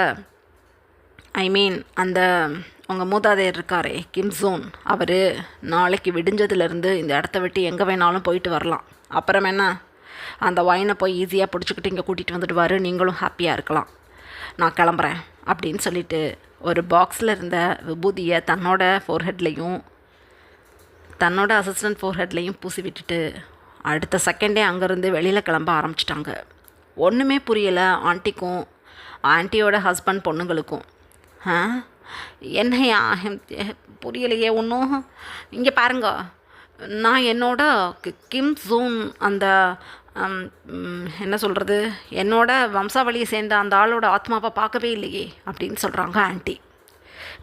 Speaker 1: அந்த உங்கள் மூதாதையர் இருக்காரே கிம் ஜூன், அவர் நாளைக்கு விடிஞ்சதுலேருந்து இந்த இடத்த விட்டு எங்கே வேணாலும் போயிட்டு வரலாம். அப்புறம் என்ன, அந்த ஒயினை போய் ஈஸியாக பிடிச்சிக்கிட்டு இங்கே கூட்டிகிட்டு வந்துடுவார், நீங்களும் ஹாப்பியாக இருக்கலாம், நான் கிளம்புறேன் அப்படின்னு சொல்லிவிட்டு ஒரு பாக்ஸில் இருந்த விபூதியை தன்னோட ஃபோர்ஹெட்லேயும் தன்னோட அசிஸ்டன்ட் ஃபோர்ஹெட்லேயும் பூசி விட்டுட்டு அடுத்த செகண்டே அங்கேருந்து வெளியில் கிளம்ப ஆரம்பிச்சிட்டாங்க. ஒன்றுமே புரியலை ஆண்டிக்கும் ஆண்டியோட ஹஸ்பண்ட் பொண்ணுங்களுக்கும். என்னையா புரியலையே ஒன்றும், இங்கே பாருங்க, நான் என்னோட கிம் ஜூன் அந்த என்ன சொல்கிறது, என்னோட வம்சாவளியை சேர்ந்த அந்த ஆளோட ஆத்மாவை பார்க்கவே இல்லையே அப்படின்னு சொல்கிறாங்க ஆன்ட்டி.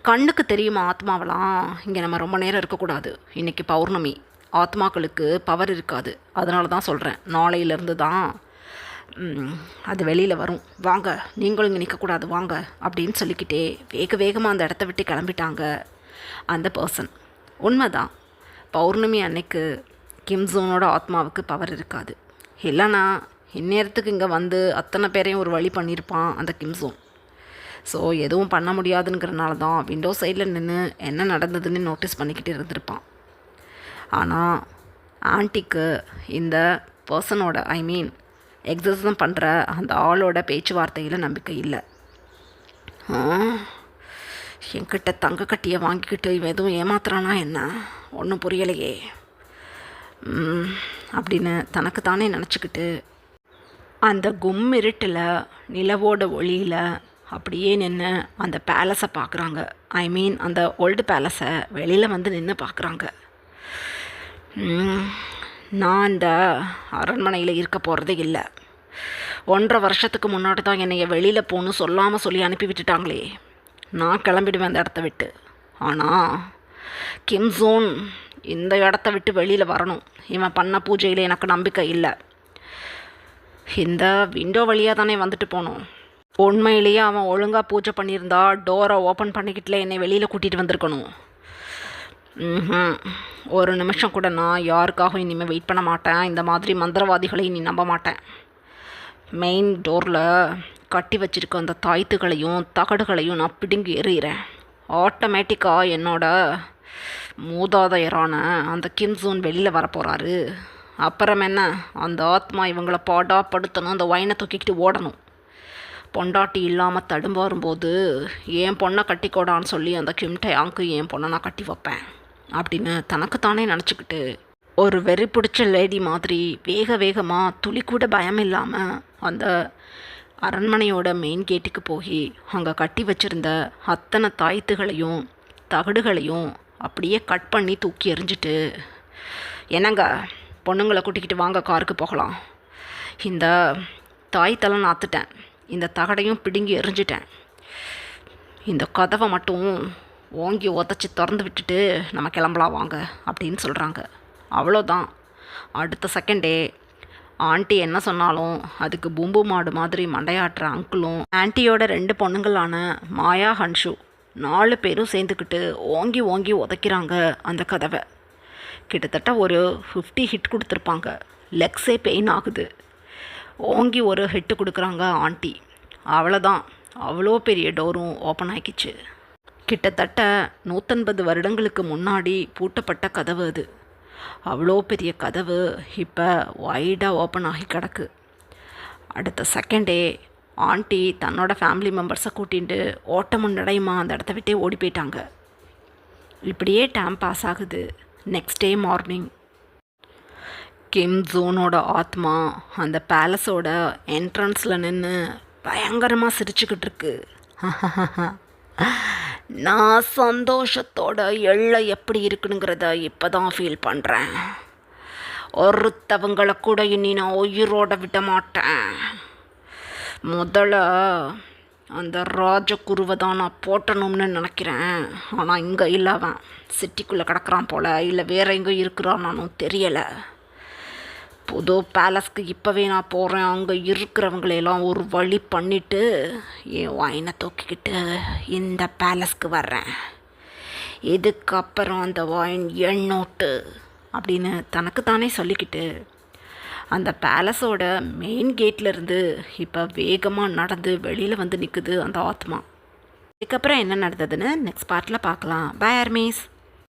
Speaker 1: கண்ணுக்கு தெரியுமா ஆத்மாவெல்லாம்? இங்கே நம்ம ரொம்ப நேரம் இருக்கக்கூடாது. இன்றைக்கி பௌர்ணமி, ஆத்மாக்களுக்கு பவர் இருக்காது. அதனால தான் சொல்கிறேன், நாளையிலேருந்து தான் அது வெளியில் வரும். வாங்க, நீங்களும் இங்கே நிற்கக்கூடாது வாங்க அப்படின்னு சொல்லிக்கிட்டே வேகமாக அந்த இடத்த விட்டு கிளம்பிட்டாங்க அந்த பர்சன். உண்மைதான், பௌர்ணமி அன்னைக்கு கிம்சோனோட ஆத்மாவுக்கு பவர் இருக்காது. இல்லைனா இந்நேரத்துக்கு இங்கே வந்து அத்தனை பேரையும் ஒரு வழி பண்ணியிருப்பான் அந்த கிம்சோன். ஸோ எதுவும் பண்ண முடியாதுங்கிறனால தான் விண்டோ சைடில் நின்று என்ன நடந்ததுன்னு நோட்டீஸ் பண்ணிக்கிட்டு இருந்திருப்பான். ஆனால் ஆன்ட்டிக்கு இந்த பர்சனோட எக்ஸசம் பண்ணுற அந்த ஆளோட பேச்சுவார்த்தையில் நம்பிக்கை இல்லை. என்கிட்ட தங்க கட்டியை வாங்கிக்கிட்டு இவன் எதுவும் ஏமாத்துறானா என்ன, ஒன்றும் புரியலையே அப்படின்னு தனக்கு தானே நினச்சிக்கிட்டு அந்த இருட்டில் நிலவோட ஒளியில் அப்படியே நின்று அந்த பேலஸை பார்க்குறாங்க. அந்த ஓல்டு பேலஸை வெளியில் வந்து நின்று பார்க்குறாங்க. நான் இந்த அரண்மனையில் இருக்க போகிறதே இல்லை. 1.5 வருஷத்துக்கு முன்னாடி தான் என்னை வெளியில் போகணும் சொல்லாமல் சொல்லி அனுப்பி விட்டுட்டாங்களே. நான் கிளம்பிடுவேன் அந்த இடத்த விட்டு. ஆனால் கிம்சோன் இந்த இடத்த விட்டு வெளியில் வரணும். இவன் பண்ண பூஜையில் எனக்கு நம்பிக்கை இல்லை. இந்த விண்டோ வழியாக தானே வந்துட்டு போனோம். உண்மையிலேயே அவன் ஒழுங்காக பூஜை பண்ணியிருந்தா டோரை ஓப்பன் பண்ணிக்கிட்டுல என்னை வெளியில் கூட்டிகிட்டு வந்திருக்கணும். ஒரு நிமிஷம் கூட நான் யாருக்காகவும் இனிமேல் வெயிட் பண்ண மாட்டேன். இந்த மாதிரி மந்திரவாதிகளை நீ நம்ப மாட்டேன். மெயின் டோரில் கட்டி வச்சுருக்க அந்த தாய்த்துகளையும் தகடுகளையும் நான் பிடுங்கி எறிகிறேன். ஆட்டோமேட்டிக்காக என்னோட மூதாதையரான அந்த கிம்சூன் வெளியில் வரப்போகிறாரு. அப்புறம் என்ன, அந்த ஆத்மா இவங்களை பாடாப்படுத்தணும், அந்த ஒயினை தூக்கிக்கிட்டு ஓடணும். பொண்டாட்டி இல்லாமல் தடுமாறும்போது என் பொண்ணை கட்டிக்கோடான்னு சொல்லி அந்த கிம்டையாங்க்கு என் பொண்ணை நான் கட்டி வைப்பேன் அப்படின்னு தனக்குத்தானே நினச்சிக்கிட்டு ஒரு வெறி பிடிச்ச லேடி மாதிரி வேகமாக துளி கூட பயம் இல்லாமல் அந்த அரண்மனையோட மெயின் கேட்டுக்கு போய் அங்கே கட்டி வச்சுருந்த அத்தனை தாய்த்துகளையும் தகடுகளையும் அப்படியே கட் பண்ணி தூக்கி எறிஞ்சிட்டு, என்னங்க பொண்ணுங்களை கூட்டிக்கிட்டு வாங்க காருக்கு போகலாம். இந்த தாய்த்தலை நாத்துட்டேன், இந்த தகடையும் பிடுங்கி எறிஞ்சிட்டேன். இந்த கதவை மட்டும் ஓங்கி உதச்சி திறந்து விட்டுட்டு நம்ம கிளம்பலாம் வாங்க அப்படின்னு சொல்கிறாங்க. அவ்வளோதான். அடுத்த செகண்டே ஆண்டி என்ன சொன்னாலும் அதுக்கு பூம்பு மாடு மாதிரி மண்டையாட்டுற அங்கிளும் ஆன்ட்டியோட 2 பொண்ணுங்களான மாயா ஹன்ஷு 4 பேரும் சேர்ந்துக்கிட்டு ஓங்கி உதைக்கிறாங்க அந்த கதவை. கிட்டத்தட்ட ஒரு 50 ஹிட் கொடுத்துருப்பாங்க. லெக்ஸே பெயின் ஆகுது. ஓங்கி ஒரு ஹிட்டு கொடுக்குறாங்க ஆண்டி. அவ்வளோதான், அவ்வளோ பெரிய டோரும் ஓப்பன் ஆகிக்கிச்சு. கிட்டத்தட்ட 150 வருடங்களுக்கு முன்னாடி பூட்டப்பட்ட கதவு அது. அவ்வளோ பெரிய கதவு இப்போ வைடாக ஓப்பன் ஆகி கிடக்கு. அடுத்த செகண்டே ஆண்டி தன்னோட ஃபேமிலி மெம்பர்ஸை கூட்டிகிட்டு ஓட்டமும் நடையுமா அந்த இடத்த விட்டே ஓடி போயிட்டாங்க. இப்படியே டைம் பாஸ் ஆகுது. நெக்ஸ்ட் டே மார்னிங் கிம்சோனோட ஆத்மா அந்த பேலஸோட என்ட்ரன்ஸில் நின்று பயங்கரமாக சிரிச்சுக்கிட்டு இருக்கு. நான் சந்தோஷத்தோட எல்லை எப்படி இருக்குனுங்கிறத இப்போ தான் ஃபீல் பண்ணுறேன். ஒருத்தவங்களை கூட இனி நான் உயிரோட விட மாட்டேன். முதல்ல அந்த ராஜகுருவை தான் நான் போட்டணும்னு நினைக்கிறேன். ஆனால் இங்கே இல்லை, அவன் சிட்டிக்குள்ளே கிடக்கிறான் போல், இல்லை வேறு எங்கே இருக்கிறான்னு தெரியலை. புது பேலஸ்க்கு இப்போவே நான் போகிறேன். அங்கே இருக்கிறவங்களையெல்லாம் ஒரு வழி பண்ணிவிட்டு என் ஒயினை தூக்கிக்கிட்டு இந்த பேலஸ்க்கு வர்றேன். இதுக்கப்புறம் அந்த ஒயின் எண்ணோட்டு அப்படின்னு தனக்கு தானே சொல்லிக்கிட்டு அந்த பேலஸோட மெயின் கேட்லேருந்து இப்போ வேகமாக நடந்து வெளியில் வந்து நிற்குது அந்த ஆத்மா. இதுக்கப்புறம் என்ன நடந்ததுன்னு நெக்ஸ்ட் பார்ட்டில் பார்க்கலாம். Bye armies.